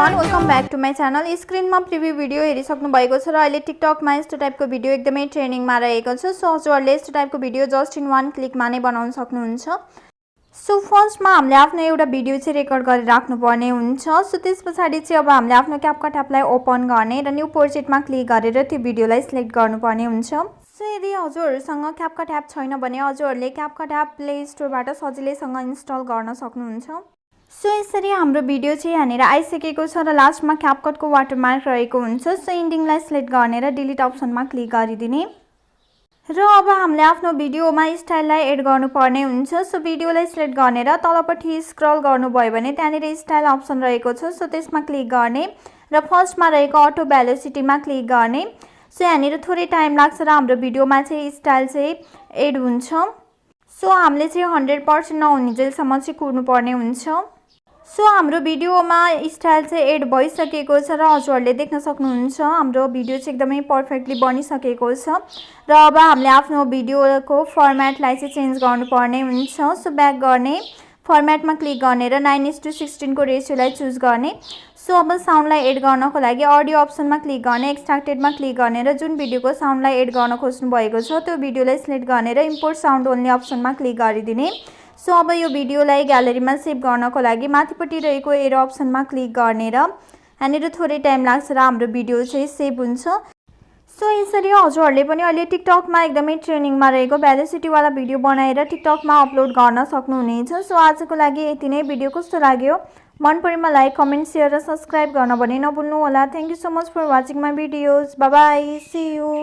Everyone, welcome back to my channel. स्क्रिनमा preview video हेरिसक्नु भएको छ र अहिले टिकटकमा यस्तो टाइपको भिडियो एकदमै ट्रेन्डिङमा रहेको छ। सो हजुरहरूले यस्तो टाइपको भिडियो जस्ट इन वान क्लिकमा नै बनाउन सक्नुहुन्छ। सो फर्स्टमा हामीले आफ्नो एउटा भिडियो चाहिँ रेकर्ड गरेर राख्नुपर्ने हुन्छ। सो त्यस पछाडि चाहिँ अब हामीले आफ्नो क्यापकट एपलाई ओपन गर्ने र न्यू प्रोजेक्टमा क्लिक गरेर त्यो भिडियोलाई सिलेक्ट गर्नुपर्ने हुन्छ। सो यदि हजुरहरूसँग क्यापकट एप छैन भने हजुरहरूले क्यापकट एप प्ले स्टोरबाट सजिलैसँग इन्स्टल गर्न सक्नुहुन्छ। सो यसरी हाम्रो भिडियो चाहिँ यहाँनिर आइसकेको छ र लास्टमा क्यापकटको वाटरमार्क रहेको हुन्छ। सो इन्डिङलाई सिलेक्ट गर्ने र डिलिट अप्सनमा क्लिक गरिदिने र अब हामीले आफ्नो भिडियोमा स्टाइललाई एड गर्नुपर्ने हुन्छ। सो भिडियोलाई सिलेक्ट गर्ने र तलपट्टि स्क्रल गर्नुभयो भने त्यहाँनिर स्टाइल अप्सन रहेको छ। सो त्यसमा क्लिक गर्ने र फर्स्टमा रहेको अटो भेलोसिटीमा क्लिक गर्ने। सो यहाँनिर थोरै टाइम लाग्छ र हाम्रो भिडियोमा चाहिँ स्टाइल चाहिँ एड हुन्छ। सो हामीले चाहिँ 100% नहुने जेलसम्म चाहिँ कुर्नुपर्ने हुन्छ। सो हाम्रो भिडियोमा स्टाइल चाहिँ एड भइसकेको छ र हजुरहरूले देख्न सक्नुहुन्छ हाम्रो भिडियो चाहिँ एकदमै पर्फेक्टली बनिसकेको छ। र अब हामीले आफ्नो भिडियोको फर्मेटलाई चाहिँ चेन्ज गर्नुपर्ने हुन्छ। सो ब्याक गर्ने, फर्मेटमा क्लिक गर्ने र 9:16 को रेसियोलाई चुज गर्ने। सो अब साउन्डलाई एड गर्नको लागि अडियो अप्सनमा क्लिक गर्ने, एक्सट्र्याक्टेडमा क्लिक गर्ने र जुन भिडियोको साउन्डलाई एड गर्न खोज्नु भएको छ त्यो भिडियोलाई सिलेक्ट गर्ने र इम्पोर्ट साउन्ड ओन्ली अप्सनमा क्लिक गरिदिने। सो अब यो भिडियोलाई ग्यालेरीमा सेभ गर्नको लागि माथिपट्टि रहेको एरो अप्सनमा क्लिक गर्ने र यहाँनिर थोरै टाइम लाग्छ र हाम्रो भिडियो चाहिँ सेभ हुन्छ। सो यसरी हजुरहरूले पनि अहिले टिकटकमा एकदमै ट्रेन्डिङमा रहेको भेलोसिटीवाला भिडियो बनाएर टिकटकमा अपलोड गर्न सक्नुहुनेछ। सो आजको लागि यति नै। भिडियो कस्तो लाग्यो मन परेमा लाइक, कमेन्ट, सेयर र सब्सक्राइब गर्न भने नभुल्नु होला। Thank you so much for watching my videos. Bye bye, see you.